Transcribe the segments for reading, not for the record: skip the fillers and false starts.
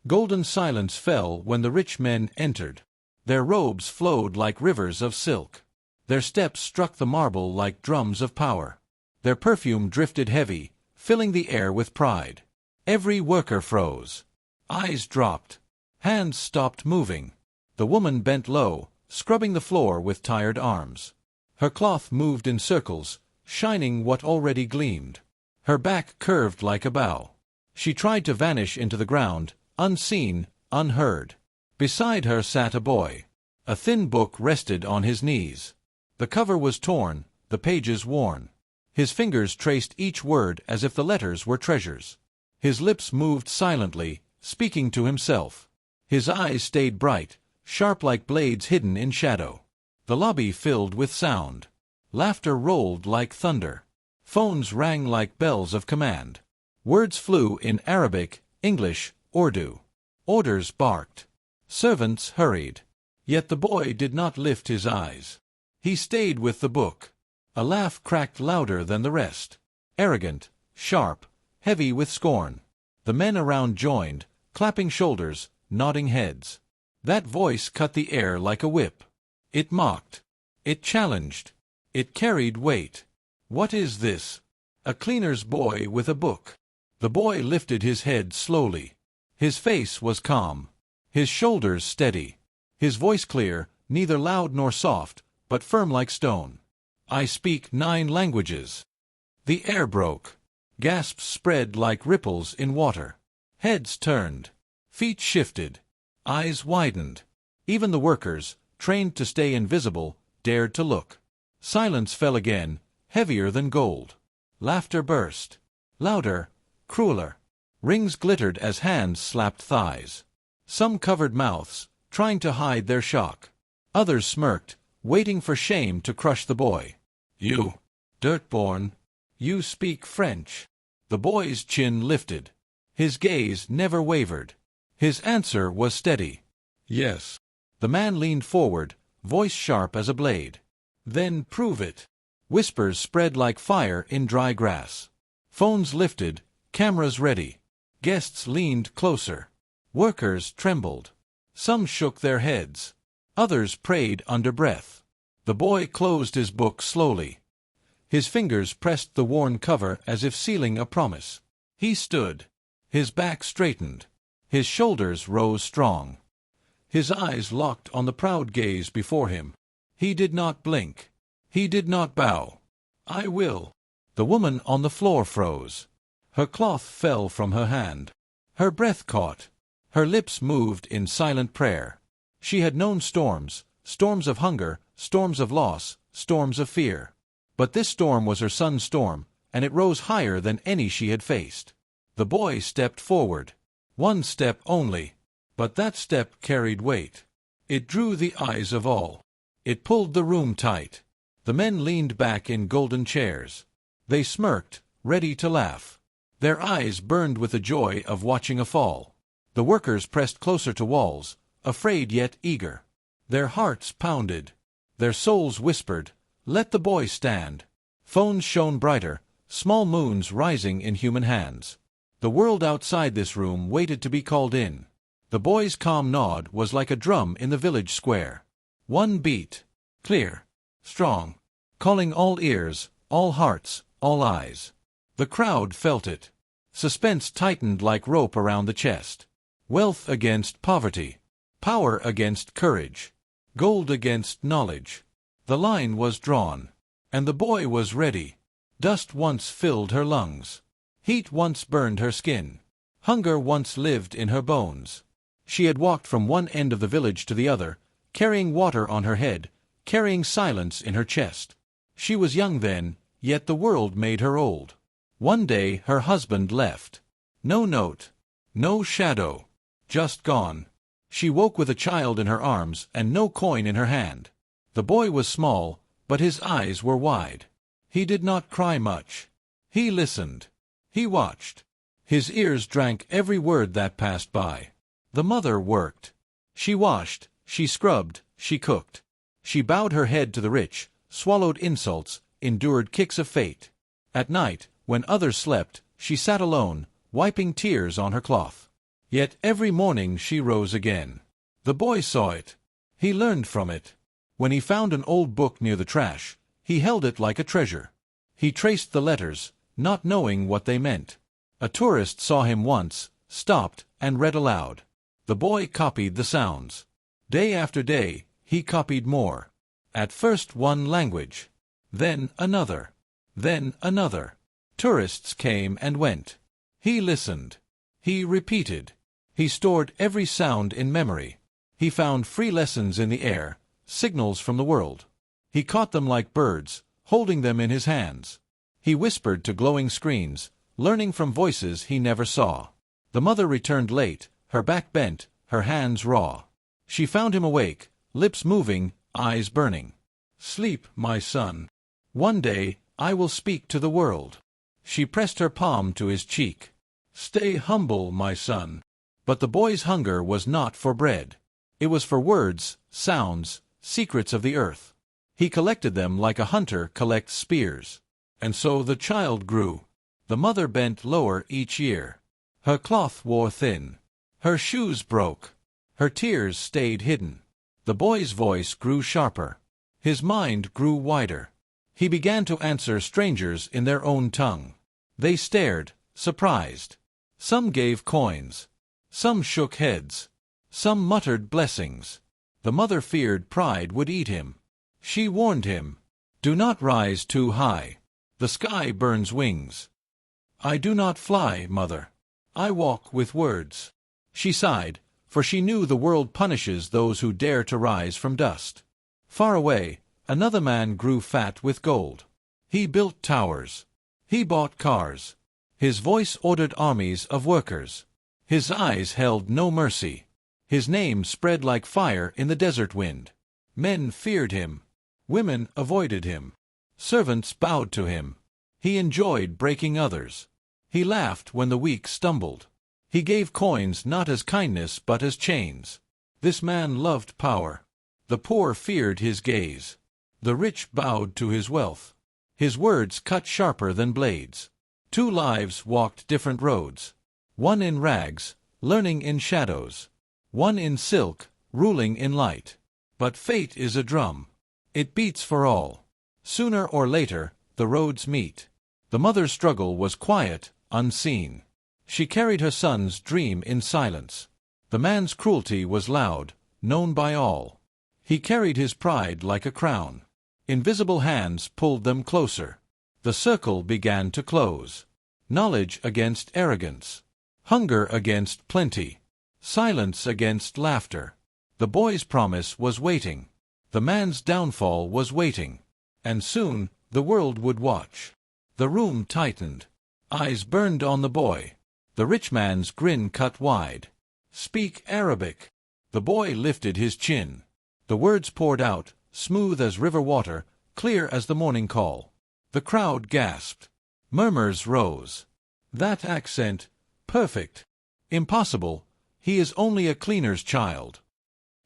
Golden silence fell when the rich men entered. Their robes flowed like rivers of silk. Their steps struck the marble like drums of power. Their perfume drifted heavy, filling the air with pride. Every worker froze. Eyes dropped. Hands stopped moving. The woman bent low, scrubbing the floor with tired arms. Her cloth moved in circles, shining what already gleamed. Her back curved like a bow. She tried to vanish into the ground, unseen, unheard. Beside her sat a boy. A thin book rested on his knees. The cover was torn, the pages worn. His fingers traced each word as if the letters were treasures. His lips moved silently, speaking to himself. His eyes stayed bright, sharp like blades hidden in shadow. The lobby filled with sound. Laughter rolled like thunder. Phones rang like bells of command. Words flew in Arabic, English, Urdu. Orders barked. Servants hurried. Yet the boy did not lift his eyes. He stayed with the book. A laugh cracked louder than the rest. Arrogant, sharp, heavy with scorn. The men around joined, clapping shoulders, nodding heads. That voice cut the air like a whip. It mocked. It challenged. It carried weight. What is this? A cleaner's boy with a book. The boy lifted his head slowly. His face was calm. His shoulders steady. His voice clear, neither loud nor soft, but firm like stone. I speak 9 languages. The air broke. Gasps spread like ripples in water. Heads turned. Feet shifted. Eyes widened. Even the workers, trained to stay invisible, dared to look. Silence fell again, heavier than gold. Laughter burst. Louder, crueler. Rings glittered as hands slapped thighs. Some covered mouths, trying to hide their shock. Others smirked, waiting for shame to crush the boy. You, dirtborn, you speak French. The boy's chin lifted. His gaze never wavered. His answer was steady. Yes. The man leaned forward, voice sharp as a blade. Then prove it. Whispers spread like fire in dry grass. Phones lifted, cameras ready. Guests leaned closer. Workers trembled. Some shook their heads. Others prayed under breath. The boy closed his book slowly. His fingers pressed the worn cover as if sealing a promise. He stood. His back straightened. His shoulders rose strong. His eyes locked on the proud gaze before him. He did not blink. He did not bow. I will. The woman on the floor froze. Her cloth fell from her hand. Her breath caught. Her lips moved in silent prayer. She had known storms, storms of hunger, storms of loss, storms of fear. But this storm was her son's storm, and it rose higher than any she had faced. The boy stepped forward. One step only. But that step carried weight. It drew the eyes of all. It pulled the room tight. The men leaned back in golden chairs. They smirked, ready to laugh. Their eyes burned with the joy of watching a fall. The workers pressed closer to walls, afraid yet eager. Their hearts pounded. Their souls whispered, "Let the boy stand." Phones shone brighter, small moons rising in human hands. The world outside this room waited to be called in. The boy's calm nod was like a drum in the village square. One beat, clear, strong, calling all ears, all hearts, all eyes. The crowd felt it. Suspense tightened like rope around the chest. Wealth against poverty. Power against courage. Gold against knowledge. The line was drawn. And the boy was ready. Dust once filled her lungs. Heat once burned her skin. Hunger once lived in her bones. She had walked from one end of the village to the other, carrying water on her head, carrying silence in her chest. She was young then, yet the world made her old. One day her husband left. No note. No shadow. Just gone. She woke with a child in her arms and no coin in her hand. The boy was small, but his eyes were wide. He did not cry much. He listened. He watched. His ears drank every word that passed by. The mother worked. She washed, she scrubbed, she cooked. She bowed her head to the rich, swallowed insults, endured kicks of fate. At night, when others slept, she sat alone, wiping tears on her cloth. Yet every morning she rose again. The boy saw it. He learned from it. When he found an old book near the trash, he held it like a treasure. He traced the letters, not knowing what they meant. A tourist saw him once, stopped, and read aloud. The boy copied the sounds. Day after day, he copied more. At first one language. Then another. Then another. Tourists came and went. He listened. He repeated. He stored every sound in memory. He found free lessons in the air, signals from the world. He caught them like birds, holding them in his hands. He whispered to glowing screens, learning from voices he never saw. The mother returned late, her back bent, her hands raw. She found him awake, lips moving, eyes burning. "Sleep, my son. One day, I will speak to the world." She pressed her palm to his cheek. "Stay humble, my son." But the boy's hunger was not for bread. It was for words, sounds, secrets of the earth. He collected them like a hunter collects spears. And so the child grew. The mother bent lower each year. Her cloth wore thin. Her shoes broke. Her tears stayed hidden. The boy's voice grew sharper. His mind grew wider. He began to answer strangers in their own tongue. They stared, surprised. Some gave coins. Some shook heads. Some muttered blessings. The mother feared pride would eat him. She warned him, "Do not rise too high. The sky burns wings." "I do not fly, mother. I walk with words." She sighed, for she knew the world punishes those who dare to rise from dust. Far away, another man grew fat with gold. He built towers. He bought cars. His voice ordered armies of workers. His eyes held no mercy. His name spread like fire in the desert wind. Men feared him. Women avoided him. Servants bowed to him. He enjoyed breaking others. He laughed when the weak stumbled. He gave coins not as kindness but as chains. This man loved power. The poor feared his gaze. The rich bowed to his wealth. His words cut sharper than blades. 2 lives walked different roads. One in rags, learning in shadows. One in silk, ruling in light. But fate is a drum. It beats for all. Sooner or later, the roads meet. The mother's struggle was quiet, unseen. She carried her son's dream in silence. The man's cruelty was loud, known by all. He carried his pride like a crown. Invisible hands pulled them closer. The circle began to close. Knowledge against arrogance. Hunger against plenty. Silence against laughter. The boy's promise was waiting. The man's downfall was waiting. And soon, the world would watch. The room tightened. Eyes burned on the boy. The rich man's grin cut wide. "Speak Arabic." The boy lifted his chin. The words poured out, smooth as river water, clear as the morning call. The crowd gasped. Murmurs rose. "That accent, perfect." "Impossible. He is only a cleaner's child."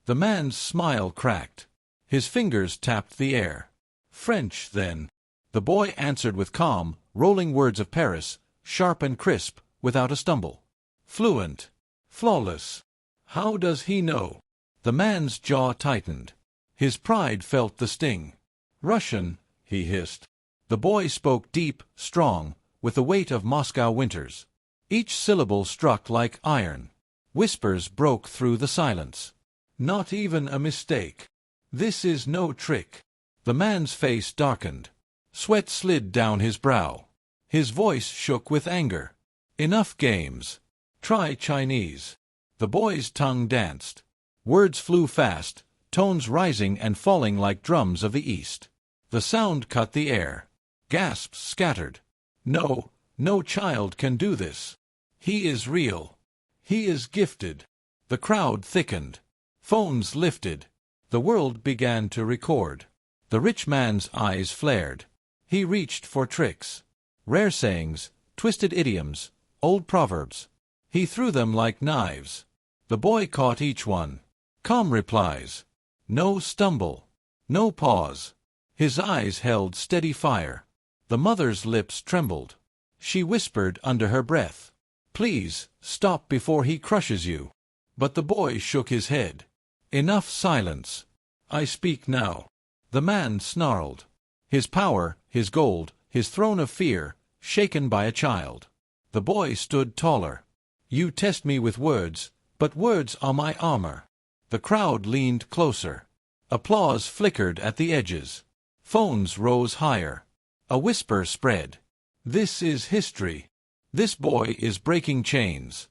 The man's smile cracked. His fingers tapped the air. "French, then." The boy answered with calm, rolling words of Paris, sharp and crisp, without a stumble. "Fluent. Flawless. How does he know?" The man's jaw tightened. His pride felt the sting. "Russian," he hissed. The boy spoke deep, strong, with the weight of Moscow winters. Each syllable struck like iron. Whispers broke through the silence. "Not even a mistake. This is no trick." The man's face darkened. Sweat slid down his brow. His voice shook with anger. "Enough games. Try Chinese." The boy's tongue danced. Words flew fast, tones rising and falling like drums of the East. The sound cut the air. Gasps scattered. "No, no child can do this. He is real. He is gifted." The crowd thickened. Phones lifted. The world began to record. The rich man's eyes flared. He reached for tricks. Rare sayings, twisted idioms, old proverbs. He threw them like knives. The boy caught each one. Calm replies. No stumble. No pause. His eyes held steady fire. The mother's lips trembled. She whispered under her breath. Please, stop before he crushes you. But the boy shook his head. Enough silence. I speak now. The man snarled. His power, his gold, his throne of fear, shaken by a child. The boy stood taller. You test me with words, but words are my armor. The crowd leaned closer. Applause flickered at the edges. Phones rose higher. A whisper spread. This is history. This boy is breaking chains.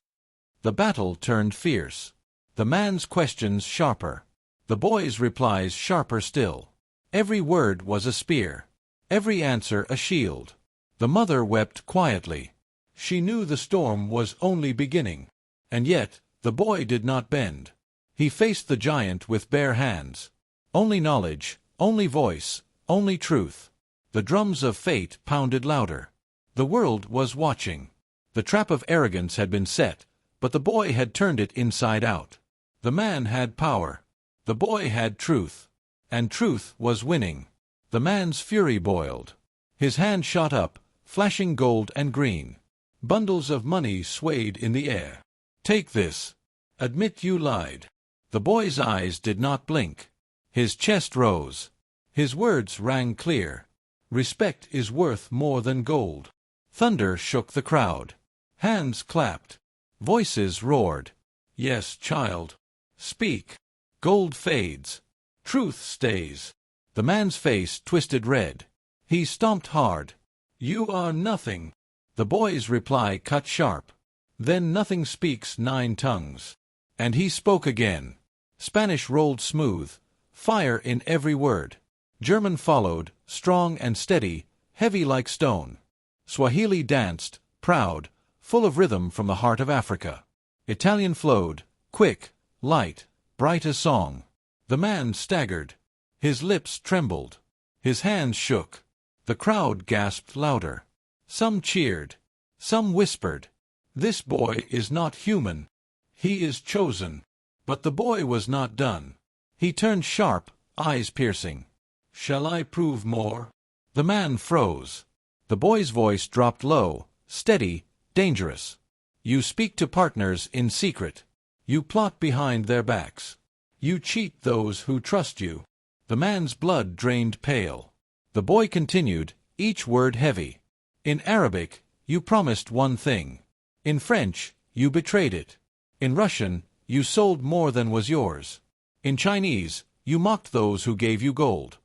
The battle turned fierce. The man's questions sharper. The boy's replies sharper still. Every word was a spear. Every answer a shield. The mother wept quietly. She knew the storm was only beginning. And yet, the boy did not bend. He faced the giant with bare hands. Only knowledge, only voice, only truth. The drums of fate pounded louder. The world was watching. The trap of arrogance had been set, but the boy had turned it inside out. The man had power. The boy had truth. And truth was winning. The man's fury boiled. His hand shot up, flashing gold and green. Bundles of money swayed in the air. Take this. Admit you lied. The boy's eyes did not blink. His chest rose. His words rang clear. Respect is worth more than gold. Thunder shook the crowd. Hands clapped. Voices roared. Yes, child. Speak. Gold fades. Truth stays. The man's face twisted red. He stomped hard. You are nothing. The boy's reply cut sharp. Then nothing speaks 9 tongues. And he spoke again. Spanish rolled smooth. Fire in every word. German followed, strong and steady, heavy like stone. Swahili danced, proud, full of rhythm from the heart of Africa. Italian flowed, quick, light, bright as song. The man staggered. His lips trembled. His hands shook. The crowd gasped louder. Some cheered. Some whispered. This boy is not human. He is chosen. But the boy was not done. He turned sharp, eyes piercing. Shall I prove more? The man froze. The boy's voice dropped low, steady, dangerous. You speak to partners in secret. You plot behind their backs. You cheat those who trust you. The man's blood drained pale. The boy continued, each word heavy. In Arabic, you promised one thing. In French, you betrayed it. In Russian, you sold more than was yours. In Chinese, you mocked those who gave you gold.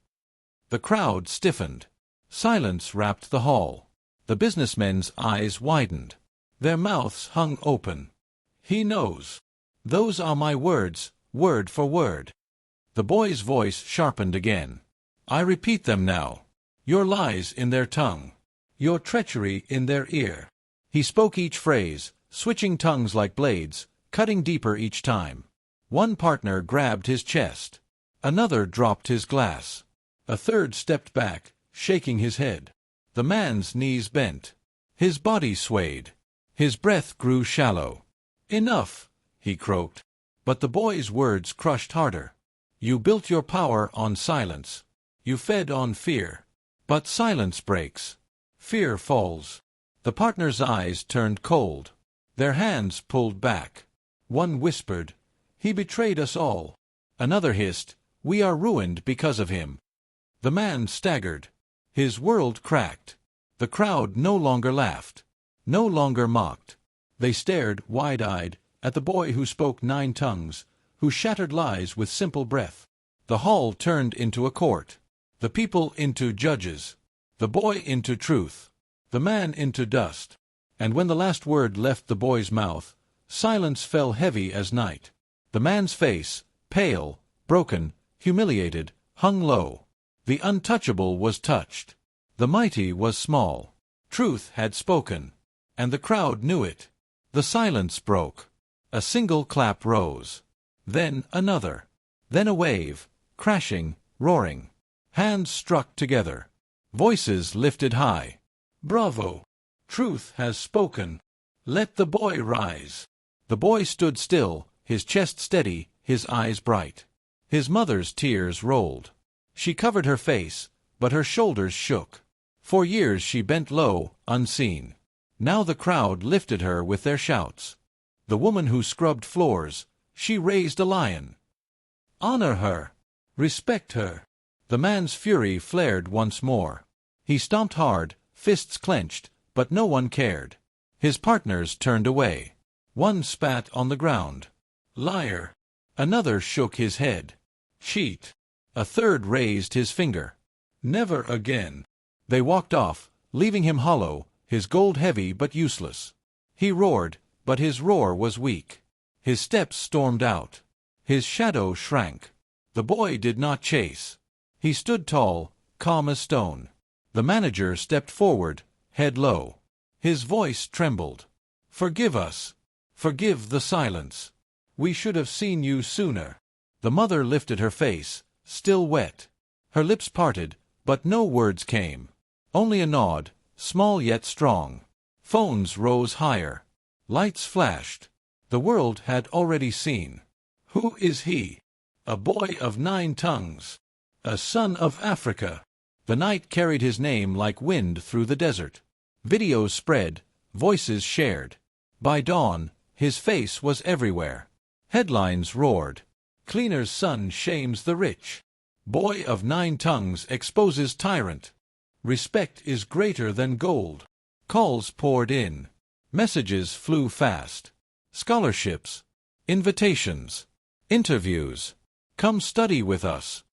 The crowd stiffened. Silence wrapped the hall. The businessmen's eyes widened. Their mouths hung open. He knows. Those are my words, word for word. The boy's voice sharpened again. I repeat them now. Your lies in their tongue. Your treachery in their ear. He spoke each phrase, switching tongues like blades, cutting deeper each time. One partner grabbed his chest. Another dropped his glass. A third stepped back, shaking his head. The man's knees bent. His body swayed. His breath grew shallow. Enough, he croaked. But the boy's words crushed harder. You built your power on silence. You fed on fear. But silence breaks. Fear falls. The partner's eyes turned cold. Their hands pulled back. One whispered, "He betrayed us all." Another hissed, "We are ruined because of him." The man staggered. His world cracked. The crowd no longer laughed. No longer mocked. They stared, wide-eyed, at the boy who spoke 9 tongues, who shattered lies with simple breath. The hall turned into a court. The people into judges. The boy into truth. The man into dust. And when the last word left the boy's mouth, silence fell heavy as night. The man's face, pale, broken, humiliated, hung low. The untouchable was touched. The mighty was small. Truth had spoken. And the crowd knew it. The silence broke. A single clap rose. Then another. Then a wave, crashing, roaring. Hands struck together. Voices lifted high. Bravo! Truth has spoken. Let the boy rise. The boy stood still, his chest steady, his eyes bright. His mother's tears rolled. She covered her face, but her shoulders shook. For years she bent low, unseen. Now the crowd lifted her with their shouts. The woman who scrubbed floors, she raised a lion. Honor her. Respect her. The man's fury flared once more. He stomped hard, fists clenched, but no one cared. His partners turned away. One spat on the ground. Liar. Another shook his head. Cheat. A third raised his finger. Never again. They walked off, leaving him hollow, his gold heavy but useless. He roared, but his roar was weak. His steps stormed out. His shadow shrank. The boy did not chase. He stood tall, calm as stone. The manager stepped forward, head low. His voice trembled. Forgive us. Forgive the silence. We should have seen you sooner. The mother lifted her face, still wet. Her lips parted, but no words came. Only a nod, small yet strong. Phones rose higher. Lights flashed. The world had already seen. Who is he? A boy of 9 tongues. A son of Africa. The night carried his name like wind through the desert. Videos spread, voices shared. By dawn, his face was everywhere. Headlines roared. Cleaner's son shames the rich. Boy of 9 tongues exposes tyrant. Respect is greater than gold. Calls poured in. Messages flew fast. Scholarships. Invitations. Interviews. Come study with us.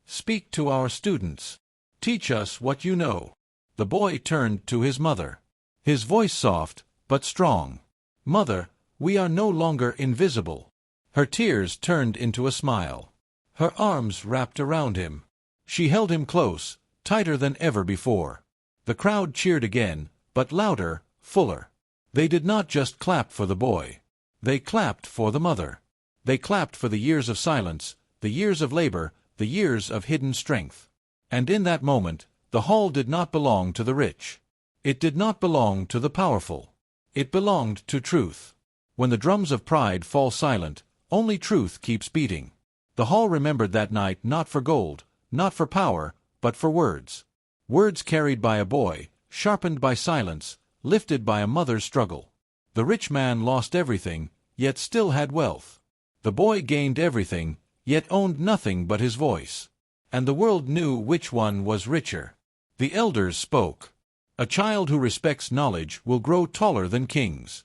Speak to our students. Teach us what you know. The boy turned to his mother. His voice soft, but strong. Mother, we are no longer invisible. Her tears turned into a smile. Her arms wrapped around him. She held him close, tighter than ever before. The crowd cheered again, but louder, fuller. They did not just clap for the boy. They clapped for the mother. They clapped for the years of silence, the years of labor, the years of hidden strength. And in that moment, the hall did not belong to the rich. It did not belong to the powerful. It belonged to truth. When the drums of pride fall silent, only truth keeps beating. The hall remembered that night not for gold, not for power, but for words. Words carried by a boy, sharpened by silence, lifted by a mother's struggle. The rich man lost everything, yet still had wealth. The boy gained everything, yet owned nothing but his voice. And the world knew which one was richer. The elders spoke. A child who respects knowledge will grow taller than kings.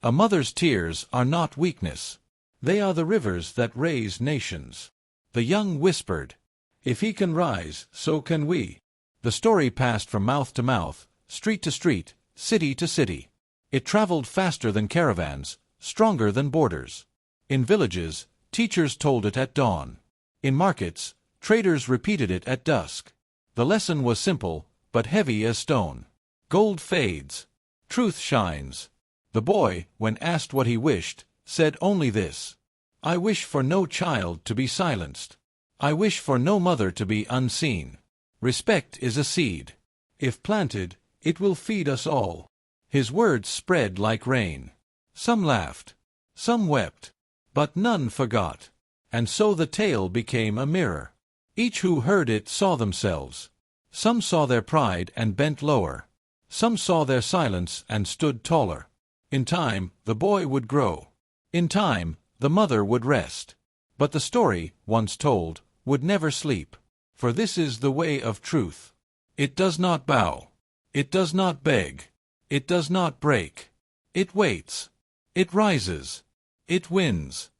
A mother's tears are not weakness. They are the rivers that raise nations. The young whispered, "If he can rise, so can we." The story passed from mouth to mouth, street to street, city to city. It traveled faster than caravans, stronger than borders. In villages, teachers told it at dawn. In markets, traders repeated it at dusk. The lesson was simple, but heavy as stone. Gold fades. Truth shines. The boy, when asked what he wished, said only this: "I wish for no child to be silenced. I wish for no mother to be unseen. Respect is a seed. If planted, it will feed us all." His words spread like rain. Some laughed. Some wept. But none forgot. And so the tale became a mirror. Each who heard it saw themselves. Some saw their pride and bent lower. Some saw their silence and stood taller. In time, the boy would grow. In time, the mother would rest. But the story, once told, would never sleep. For this is the way of truth. It does not bow. It does not beg. It does not break. It waits. It rises. It wins.